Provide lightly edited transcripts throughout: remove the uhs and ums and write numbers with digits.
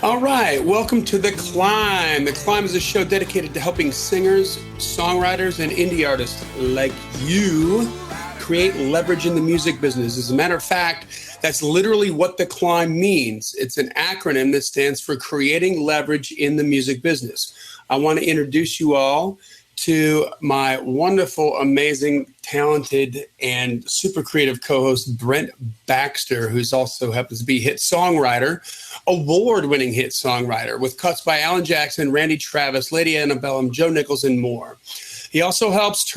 All right, welcome to The C.L.I.M.B. The C.L.I.M.B is a show dedicated to helping singers, songwriters, and indie artists like you create leverage in the music business. As a matter of fact, that's literally what the C.L.I.M.B means. It's an acronym that stands for Creating Leverage in the Music Business. I want to introduce you all to my wonderful, amazing, talented, and super creative co-host, Brent Baxter, who's also happens to be hit songwriter, award-winning hit songwriter with cuts by Alan Jackson, Randy Travis, Lady Antebellum, Joe Nichols, and more. He also helps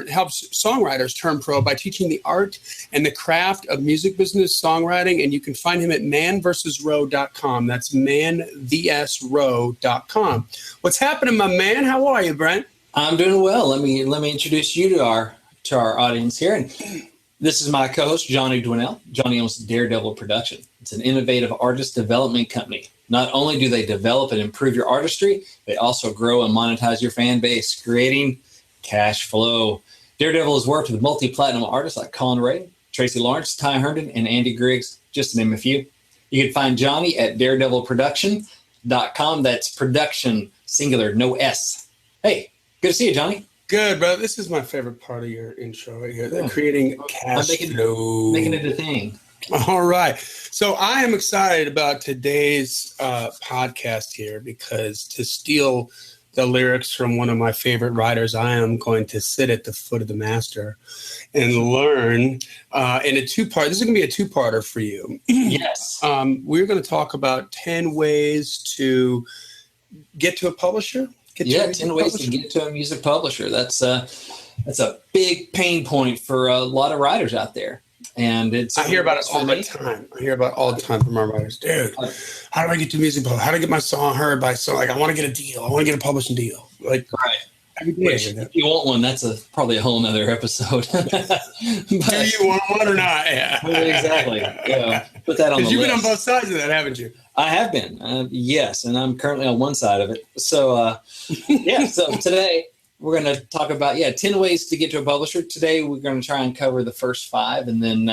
helps songwriters turn pro by teaching the art and the craft of music business songwriting, and you can find him at manvsrow.com. That's manvsrow.com. What's happening, my man? How are you, Brent? I'm doing well. Let me introduce you to our audience here. And this is my co-host, Johnny Dwinell. Johnny owns Daredevil Production. It's an innovative artist development company. Not only do they develop and improve your artistry, they also grow and monetize your fan base, creating cash flow. Daredevil has worked with multi-platinum artists like Colin Ray, Tracy Lawrence, Ty Herndon, and Andy Griggs, just to name a few. You can find Johnny at daredevilproduction.com. That's production, singular, no S. Hey, good to see you, Johnny. Good, bro. This is my favorite part of your intro right here. They're creating cash flow. Making it a thing. All right. So I am excited about today's podcast here because to steal the lyrics from one of my favorite writers, I am going to sit at the foot of the master and learn in a two-part. This is going to be a two-parter for you. Yes. We're going to talk about 10 ways to get to a publisher. 10 ways to get to a music publisher. That's a big pain point for a lot of writers out there. And I hear about it all the time. I hear about it all the time from our writers. Dude, how do I get to music publishing? How do I get my song heard by so? Like, I want to get a deal. I want to get a publishing deal. Like, right. Which, if you want one, that's probably a whole nother episode. Do you want one or not? Yeah. Exactly. Yeah. Put that on the list. You've been on both sides of that, haven't you? I have been. Yes. And I'm currently on one side of it. So, so today we're going to talk about, 10 ways to get to a publisher. Today we're going to try and cover the first 5. And then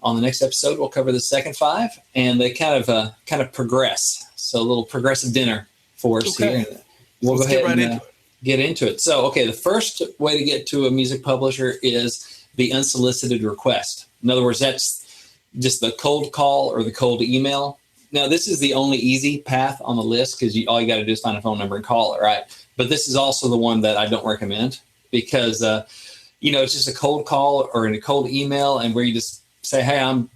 on the next episode, we'll cover the second 5. And they kind of progress. So a little progressive dinner for us here. We'll go ahead and get into it. So, the first way to get to a music publisher is the unsolicited request. In other words, that's just the cold call or the cold email. Now, this is the only easy path on the list because all you got to do is find a phone number and call it, right? But this is also the one that I don't recommend because, it's just a cold call or a cold email and where you just say, hey, I'm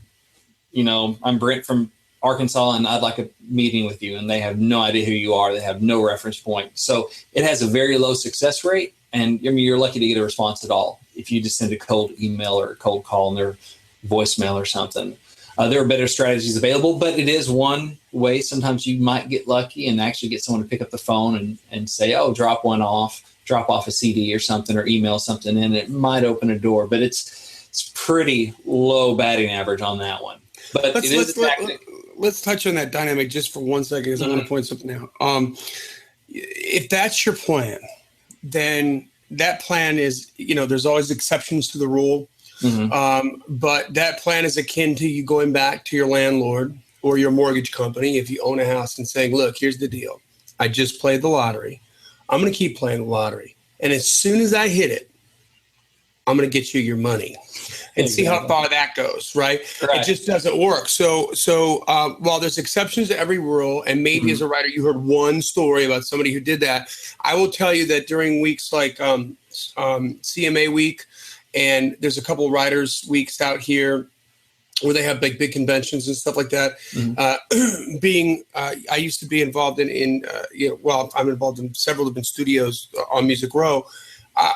Brent from Arkansas and I'd like a meeting with you. And they have no idea who you are. They have no reference point. So it has a very low success rate. And you're lucky to get a response at all if you just send a cold email or a cold call in their voicemail or something. There are better strategies available, but it is one way. Sometimes you might get lucky and actually get someone to pick up the phone and say, drop off a CD or something or email something in. It might open a door, but it's pretty low batting average on that one. But let's touch on that dynamic just for 1 second because I want to point something out. If that's your plan, then that plan is, there's always exceptions to the rule. But that plan is akin to you going back to your landlord or your mortgage company if you own a house and saying, look, here's the deal. I just played the lottery. I'm going to keep playing the lottery. And as soon as I hit it, I'm going to get you your money and see how far that goes, right? It just doesn't work. So while there's exceptions to every rule, and maybe as a writer you heard one story about somebody who did that, I will tell you that during weeks like CMA week, and there's a couple of writers weeks out here where they have big conventions and stuff like that. I used to be involved I'm involved in several different studios on Music Row.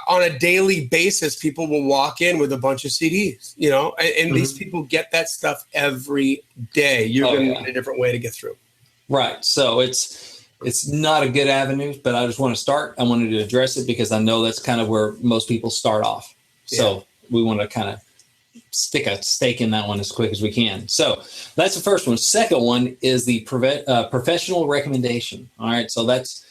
On a daily basis, people will walk in with a bunch of CDs, and these people get that stuff every day. You're going to need a different way to get through. Right. So it's not a good avenue, but I just want to start. I wanted to address it because I know that's kind of where most people start off. So we want to kind of stick a stake in that one as quick as we can. So that's the first one. Second one is the professional recommendation. All right. So that's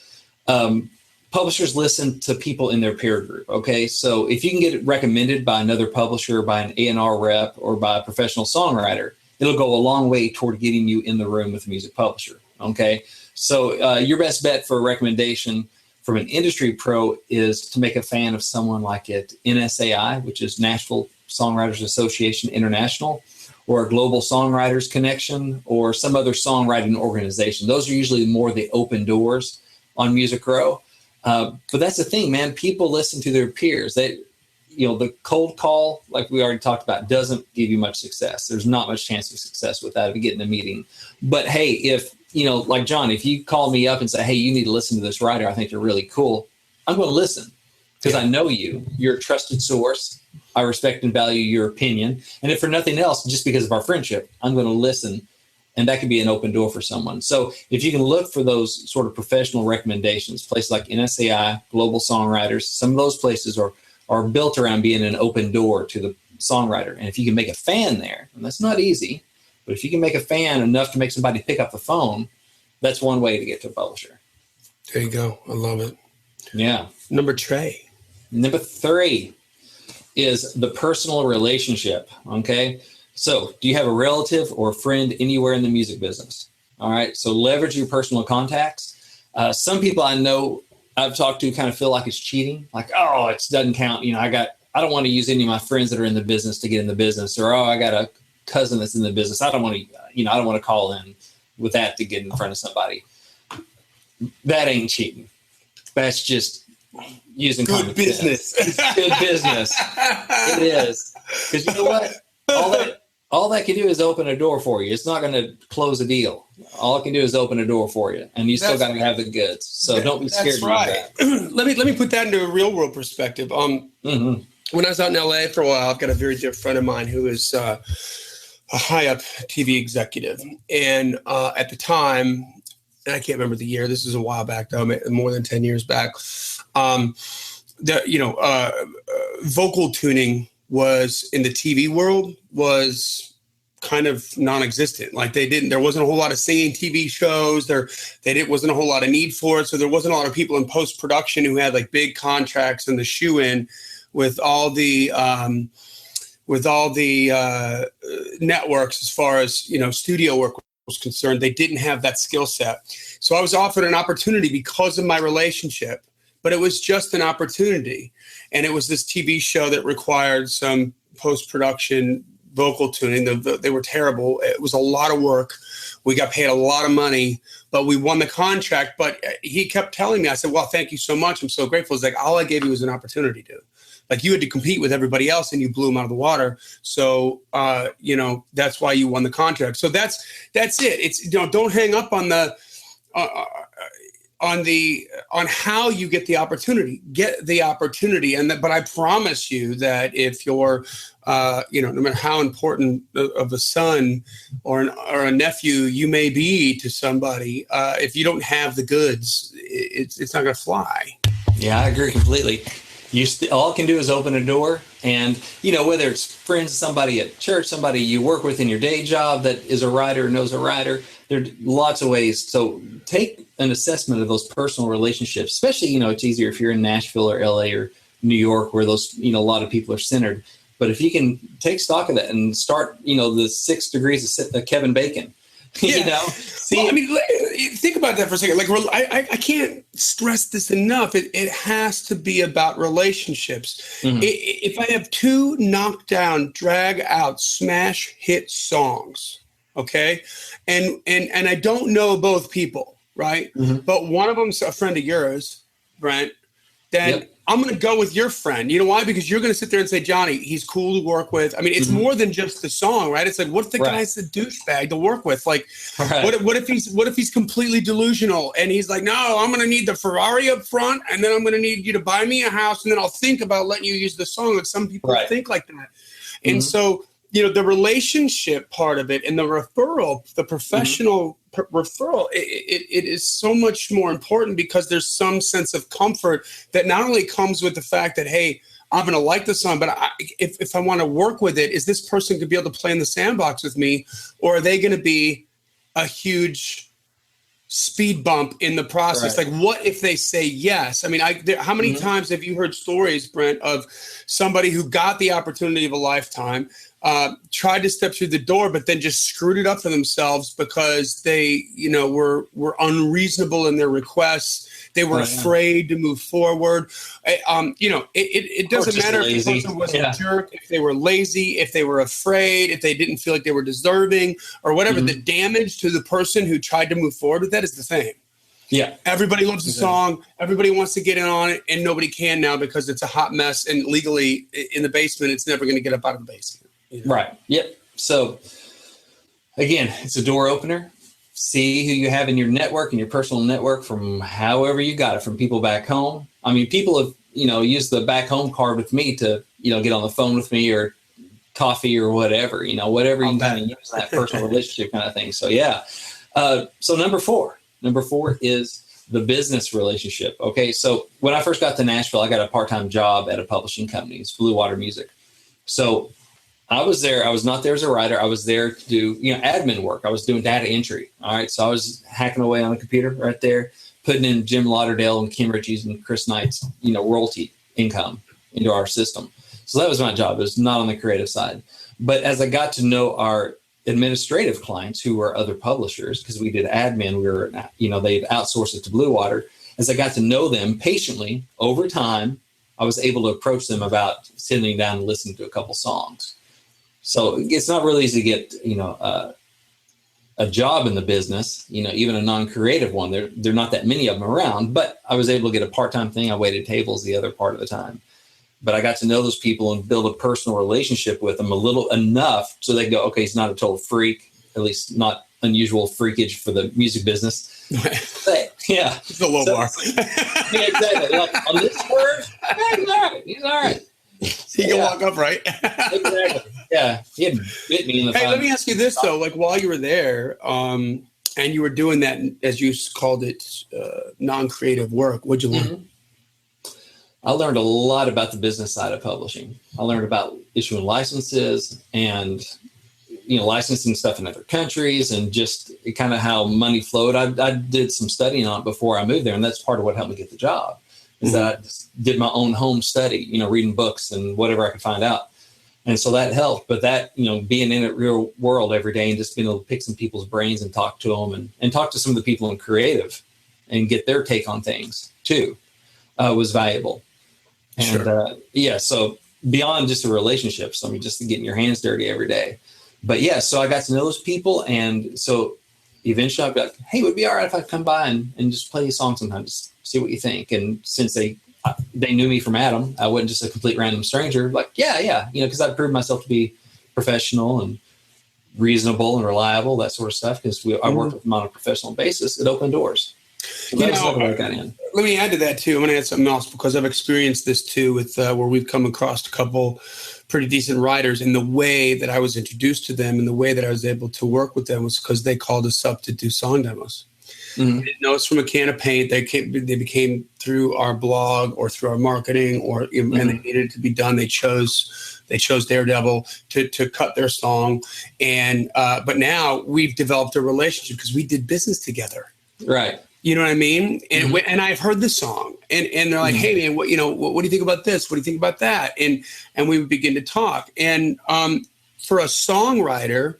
publishers listen to people in their peer group. Okay. So if you can get it recommended by another publisher, by an A&R rep, or by a professional songwriter, it'll go a long way toward getting you in the room with a music publisher. Okay. So your best bet for a recommendation from an industry pro is to make a fan of someone like at NSAI, which is Nashville Songwriters Association International, or a Global Songwriters Connection, or some other songwriting organization. Those are usually more the open doors on Music Row. But that's the thing, man. People listen to their peers. The cold call, like we already talked about, doesn't give you much success. There's not much chance of success with that, of getting a meeting. But hey, if, like John, if you call me up and say, hey, you need to listen to this writer, I think they're really cool, I'm going to listen because I know you. You're a trusted source. I respect and value your opinion. And if for nothing else, just because of our friendship, I'm going to listen. And that could be an open door for someone. So if you can look for those sort of professional recommendations, places like NSAI, Global Songwriters, some of those places are built around being an open door to the songwriter. And if you can make a fan there, and that's not easy, but if you can make a fan enough to make somebody pick up the phone, that's one way to get to a publisher. There you go. I love it. Yeah. Number 3 is the personal relationship. Okay. So do you have a relative or a friend anywhere in the music business? All right. So leverage your personal contacts. Some people I know I've talked to kind of feel like it's cheating. Like, oh, it doesn't count. I don't want to use any of my friends that are in the business to get in the business, or, oh, I got a cousin that's in the business. I don't want to call in with that to get in front of somebody. That ain't cheating. That's just using good business. Good business. It is. Because you know what? All that can do is open a door for you. It's not going to close a deal. All it can do is open a door for you, and you still got to have the goods. So don't be scared. That's right. Let me put that into a real world perspective. When I was out in LA for a while, I've got a very dear friend of mine who is a high up TV executive, and at the time, and I can't remember the year. This is a while back, though, more than 10 years back. Vocal tuning was in the TV world was kind of non-existent. Like there wasn't a whole lot of singing TV shows. There wasn't a whole lot of need for it. So there wasn't a lot of people in post-production who had like big contracts and the shoe in with all the networks as far as, studio work was concerned. They didn't have that skill set. So I was offered an opportunity because of my relationship, but it was just an opportunity. And it was this TV show that required some post-production vocal tuning. They were terrible. It was a lot of work. We got paid a lot of money, but we won the contract. But he kept telling me, I said, well, thank you so much. I'm so grateful. It's like, all I gave you was an opportunity to. Like, you had to compete with everybody else and you blew them out of the water. So, that's why you won the contract. So that's it. It's, don't hang up on on how you get the opportunity. Get the opportunity, but I promise you that if you're, no matter how important of a son or a nephew you may be to somebody, if you don't have the goods, it's not going to fly. Yeah, I agree completely. All it can do is open a door, and whether it's friends, somebody at church, somebody you work with in your day job that is a writer, knows a writer. There are lots of ways. So take an assessment of those personal relationships, especially, it's easier if you're in Nashville or LA or New York where those, a lot of people are centered. But if you can take stock of that and start, the 6 degrees of Kevin Bacon, Yeah. Well, think about that for a second. Like, I can't stress this enough. It has to be about relationships. Mm-hmm. If I have 2 knockdown, drag out, smash hit songs, okay, and I don't know both people, right? Mm-hmm. But one of them's a friend of yours, Brent. Then I'm going to go with your friend. You know why? Because you're going to sit there and say, Johnny, he's cool to work with. I mean, it's more than just the song, right? It's like, what if the guy's a douchebag to work with? Like, what if he's completely delusional and he's like, no, I'm going to need the Ferrari up front, and then I'm going to need you to buy me a house, and then I'll think about letting you use the song. Like, some people think like that. Mm-hmm. And so, the relationship part of it and the referral, the professional referral, it is so much more important because there's some sense of comfort that not only comes with the fact that, hey, I'm going to like the song, but if I want to work with it, is this person going to be able to play in the sandbox with me, or are they going to be a huge speed bump in the process. Right. Like, what if they say yes? I mean, how many times have you heard stories, Brent, of somebody who got the opportunity of a lifetime, tried to step through the door, but then just screwed it up for themselves because they, were unreasonable in their requests. They were afraid to move forward. It doesn't matter if the person was a jerk, if they were lazy, if they were afraid, if they didn't feel like they were deserving or whatever. The damage to the person who tried to move forward with that is the same. Yeah. Everybody loves the song. Everybody wants to get in on it, and nobody can now because it's a hot mess. And legally, in the basement, it's never going to get up out of the basement. Right. Yep. So, again, it's a door opener. See who you have in your network, in your personal network, from however you got it, from people back home. I mean, people have, used the back home card with me to, get on the phone with me or coffee or whatever, whatever you kind of use that personal relationship kind of thing. So, yeah. So number four is the business relationship. Okay. So when I first got to Nashville, I got a part-time job at a publishing company. It's Blue Water Music. So I was there. I was not there as a writer. I was there to do, admin work. I was doing data entry. All right. So I was hacking away on the computer right there, putting in Jim Lauderdale and Kim Ritchie's and Chris Knight's, royalty income into our system. So that was my job. It was not on the creative side. But as I got to know our administrative clients who were other publishers, because we did admin, they'd outsourced it to Blue Water. As I got to know them patiently over time, I was able to approach them about sitting down and listening to a couple songs. So it's not really easy to get, a job in the business, even a non-creative one. There are not that many of them around, but I was able to get a part-time thing. I waited tables the other part of the time. But I got to know those people and build a personal relationship with them a little enough so they go, okay, he's not a total freak, at least not unusual freakage for the music business. But, yeah. It's a low bar. Yeah, exactly. Like, on this word, he's all right. He can walk up, right? Exactly. Yeah. He had bit me in the Hey, let me ask you this, though. Like, while you were there and you were doing that, as you called it, non-creative work, what'd you learn? I learned a lot about the business side of publishing. I learned about issuing licenses and, licensing stuff in other countries and just kind of how money flowed. I did some studying on it before I moved there, and that's part of what helped me get the job, is that I just did my own home study, reading books and whatever I could find out. And so that helped. But that, being in the real world every day and just being able to pick some people's brains and talk to them and talk to some of the people in creative and get their take on things too, was valuable. And so beyond just the relationships, just getting your hands dirty every day. But so I got to know those people. And so eventually I'd be like, hey, it would be all right if I come by and just play a song sometime, just see what you think. And since they knew me from Adam, I wasn't just a complete random stranger. Like, because I proved myself to be professional and reasonable and reliable, that sort of stuff. Because I worked with them on a professional basis. It opened doors. So let me add to that too. I'm going to add something else because I've experienced this too with where we've come across a couple pretty decent writers, and the way that I was introduced to them and the way that I was able to work with them was because they called us up to do song demos. They didn't know us from a can of paint. They became through our blog or through our marketing, and they needed it to be done. They chose Daredevil to cut their song, and but now we've developed a relationship because we did business together. Right. You know what I mean? And and I've heard the song, and they're like, "Hey, man, what do you think about this? What do you think about that?" And we would begin to talk. And for a songwriter,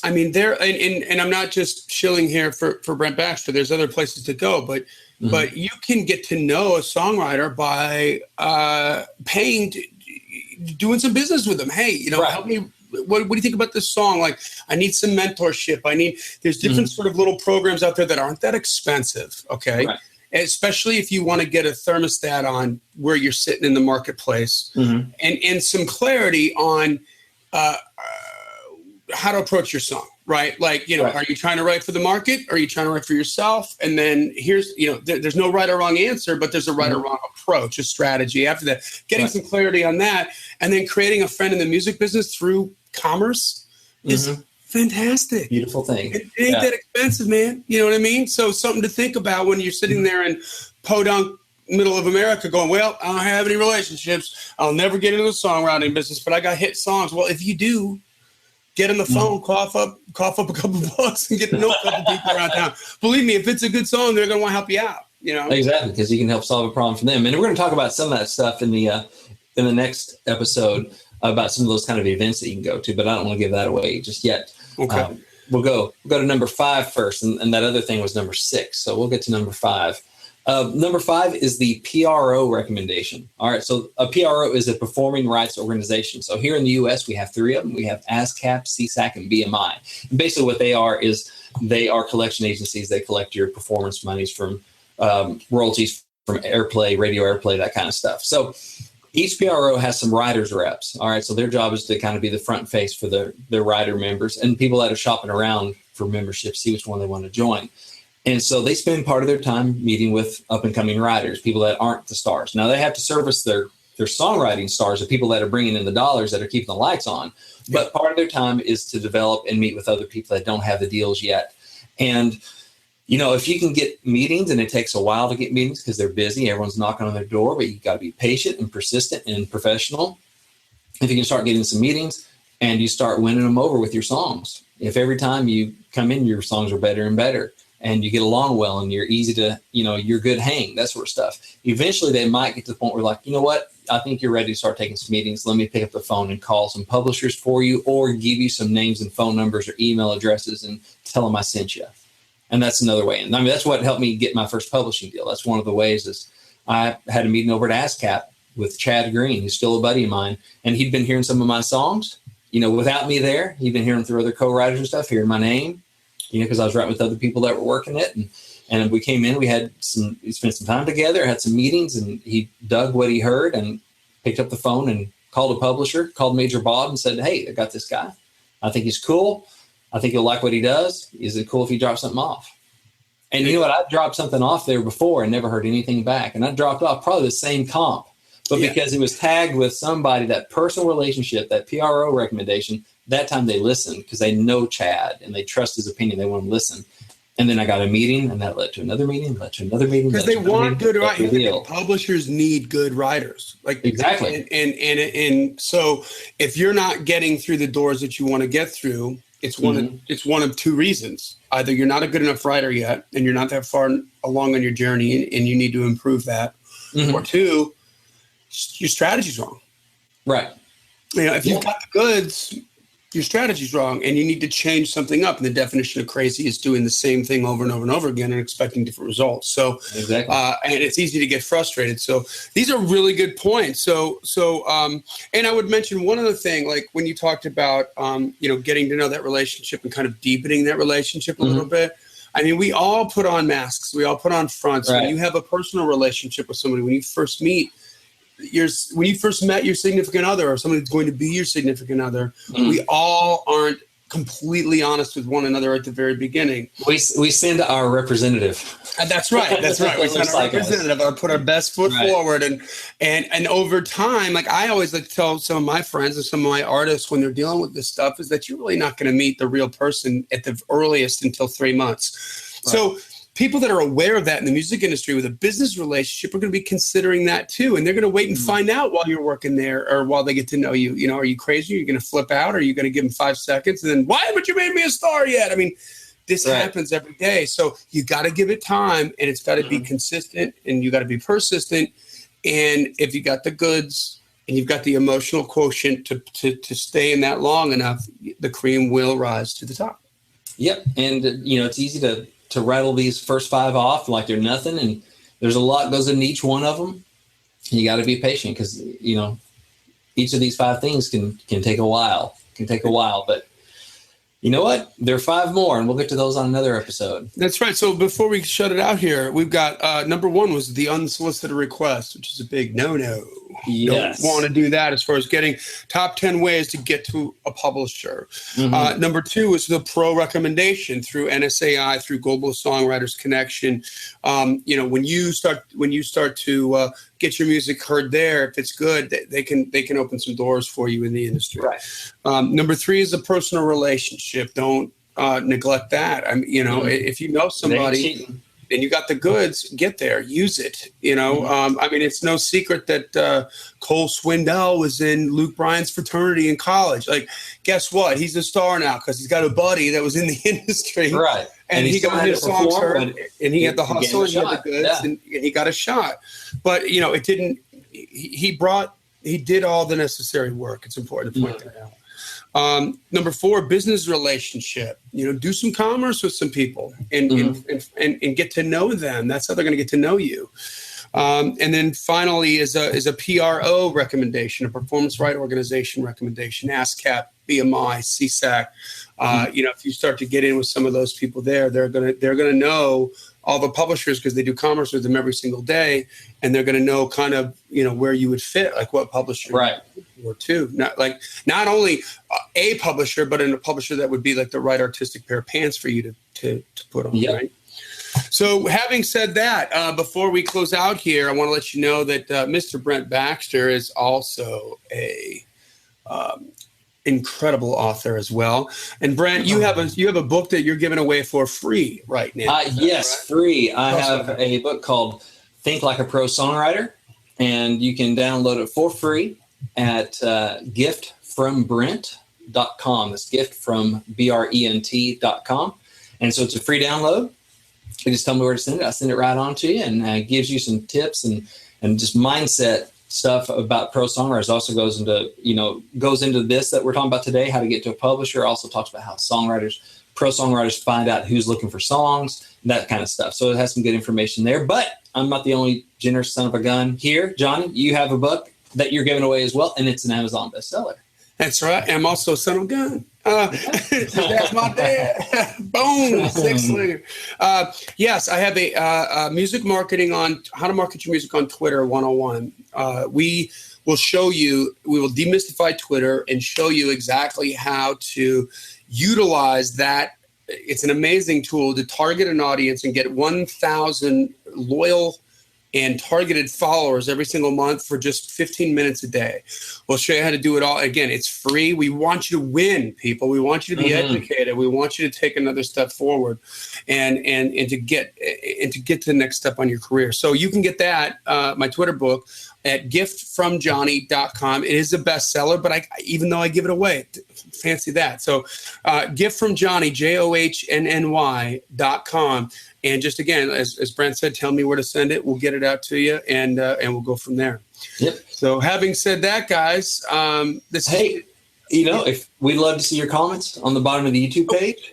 I mean, and I'm not just shilling here for Brent Baxter. There's other places to go, but you can get to know a songwriter by doing some business with them. Hey, help me. What do you think about this song? Like, I need some mentorship. There's different sort of little programs out there that aren't that expensive. Okay. Right. Especially if you want to get a thermostat on where you're sitting in the marketplace and some clarity on how to approach your song, right? Like, are you trying to write for the market? Or are you trying to write for yourself? And then here's, there's no right or wrong answer, but there's a right or wrong approach, a strategy after that. Getting some clarity on that, and then creating a friend in the music business through commerce is fantastic. Beautiful thing. It ain't that expensive, man. You know what I mean? So something to think about when you're sitting there in podunk middle of America going, well, I don't have any relationships. I'll never get into the songwriting business, but I got hit songs. Well, if you do, Get on the phone, cough up a couple bucks, and get to know a couple people around town. Believe me, if it's a good song, they're going to want to help you out. Exactly, because you can help solve a problem for them. And we're going to talk about some of that stuff in the next episode about some of those kind of events that you can go to. But I don't want to give that away just yet. Okay. We'll go to number 5 first, and that other thing was number 6. So we'll get to number 5. Number 5 is the PRO recommendation. All right, so a PRO is a performing rights organization. So here in the U.S., we have 3 of them. We have ASCAP, CSAC, and BMI. And basically what they are is they are collection agencies. They collect your performance monies from royalties from airplay, radio airplay, that kind of stuff. So each PRO has some writers reps. All right, so their job is to kind of be the front face for their writer members and people that are shopping around for membership, see which one they want to join. And so they spend part of their time meeting with up-and-coming writers, people that aren't the stars. Now, they have to service their songwriting stars, the people that are bringing in the dollars, that are keeping the lights on. But part of their time is to develop and meet with other people that don't have the deals yet. And, if you can get meetings, and it takes a while to get meetings because they're busy, everyone's knocking on their door, but you got to be patient and persistent and professional. If you can start getting some meetings and you start winning them over with your songs, if every time you come in, your songs are better and better, and you get along well, and you're easy to, you're good hang, that sort of stuff. Eventually, they might get to the point where like, you know what, I think you're ready to start taking some meetings. Let me pick up the phone and call some publishers for you, or give you some names and phone numbers or email addresses and tell them I sent you. And that's another way. And I mean, that's what helped me get my first publishing deal. That's one of the ways is I had a meeting over at ASCAP with Chad Green, who's still a buddy of mine. And he'd been hearing some of my songs, without me there. He'd been hearing through other co-writers and stuff, hearing my name, because I was writing with other people that were working it. And we came in, we spent some time together, had some meetings, and he dug what he heard and picked up the phone and called a publisher, called Major Bob and said, hey, I got this guy. I think he's cool. I think you'll like what he does. Is it cool if you drop something off? And you know what? I dropped something off there before and never heard anything back. And I dropped off probably the same comp. But because it was tagged with somebody, that personal relationship, that PRO recommendation, that time they listened because they know Chad and they trust his opinion. They want to listen. And then I got a meeting, and that led to another meeting, Because they want good writers. Publishers need good writers. Exactly. And so if you're not getting through the doors that you want to get through, it's one of 2 reasons. Either you're not a good enough writer yet, and you're not that far along on your journey, and you need to improve that. Or 2, your strategy's wrong. Right. If you've got the goods, your strategy's wrong, and you need to change something up. And the definition of crazy is doing the same thing over and over and over again and expecting different results. So, exactly. And it's easy to get frustrated. So these are really good points. So, and I would mention one other thing, like when you talked about, getting to know that relationship and kind of deepening that relationship a little bit. I mean, we all put on masks. We all put on fronts. Right. When you have a personal relationship with somebody, when you first met your significant other, or somebody who's going to be your significant other, we all aren't completely honest with one another at the very beginning. We send our representative. That's right. We send our representative. I put our best foot forward, and over time, like I always like to tell some of my friends and some of my artists when they're dealing with this stuff, is that you're really not going to meet the real person at the earliest until 3 months. Right. So people that are aware of that in the music industry with a business relationship are going to be considering that too. And they're going to wait and find out while you're working there, or while they get to know you. Are you crazy? Are you going to flip out? Are you going to give them 5 seconds? And then, why haven't you made me a star yet? I mean, this happens every day. So you got to give it time, and it's got to be consistent, and you got to be persistent. And if you got the goods and you've got the emotional quotient to stay in that long enough, the cream will rise to the top. Yep. And, it's easy to rattle these first 5 off like they're nothing. And there's a lot goes into each one of them. And you got to be patient because, each of these 5 things can take a while. But you know what? There are 5 more, and we'll get to those on another episode. That's right. So before we shut it out here, we've got number 1 was the unsolicited request, which is a big no-no. Yes. Don't want to do that as far as getting top 10 ways to get to a publisher. Number 2 is the pro recommendation through NSAI, through Global Songwriters Connection. When you start to get your music heard there, if it's good, they can open some doors for you in the industry. Right. Number 3 is a personal relationship. Don't neglect that. If you know somebody, and you got the goods, get there, use it. You know, I mean, it's no secret that Cole Swindell was in Luke Bryan's fraternity in college. Like, guess what? He's a star now because he's got a buddy that was in the industry. Right. And he got his songs heard, and he had the hustle, and he had the goods, and he got a shot. But, you know, it didn't, he did all the necessary work. It's important to point that out. Number 4, business relationship. You know, do some commerce with some people and get to know them. That's how they're going to get to know you. And then finally is a PRO recommendation, a performance right organization recommendation, ASCAP, BMI, CSAC. You know, if you start to get in with some of those people there, they're gonna know all the publishers because they do commerce with them every single day, and they're gonna know kind of, you know, where you would fit, like what publisher, right, or two. Not only a publisher, but a publisher that would be like the right artistic pair of pants for you to put on, right? So having said that, before we close out here, I want to let you know that Mr. Brent Baxter is also a incredible author as well. And Brent, you have a book that you're giving away for free right now. Yes, right? Free. I have a book called Think Like a Pro Songwriter, and you can download it for free at giftfrombrent.com. That's giftfrombrent.com. And so it's a free download. You just tell me where to send it. I send it right on to you, and gives you some tips and just mindset stuff about pro songwriters. Also goes into this that we're talking about today, how to get to a publisher. Also talks about how pro songwriters find out who's looking for songs, that kind of stuff. So it has some good information there. But I'm not the only generous son of a gun here. Johnny, you have a book that you're giving away as well, and it's an Amazon bestseller. That's right. I'm also a son of a gun. That's my dad. Boom. 6 later. Yes, I have a music marketing on how to market your music on Twitter 101. We will demystify Twitter and show you exactly how to utilize that. It's an amazing tool to target an audience and get 1,000 loyal and targeted followers every single month for just 15 minutes a day. We'll show you how to do it all. Again, it's free. We want you to win, people. We want you to be educated. We want you to take another step forward and to get to the next step on your career. So you can get that, my Twitter book, at giftfromjohnny.com. It is a bestseller, but even though I give it away, fancy that. So giftfromjohnny, JOHNNY.com. And just again, as Brent said, tell me where to send it. We'll get it out to you, and we'll go from there. Yep. So having said that, guys, if we'd love to see your comments on the bottom of the YouTube page.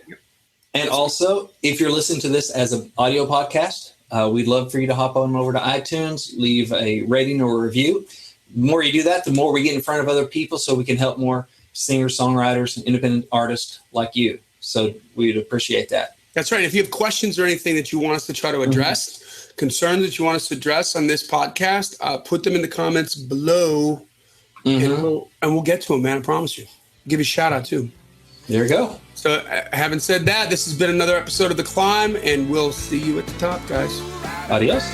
And also, if you're listening to this as an audio podcast, we'd love for you to hop on over to iTunes, leave a rating or a review. The more you do that, the more we get in front of other people so we can help more singers, songwriters, and independent artists like you. So we'd appreciate that. That's right. If you have questions or anything that you want us to try to address, concerns that you want us to address on this podcast, put them in the comments below, and we'll get to them, man. I promise you. Give you a shout out too. There you go. So having said that, this has been another episode of The Climb, and we'll see you at the top, guys. Adios.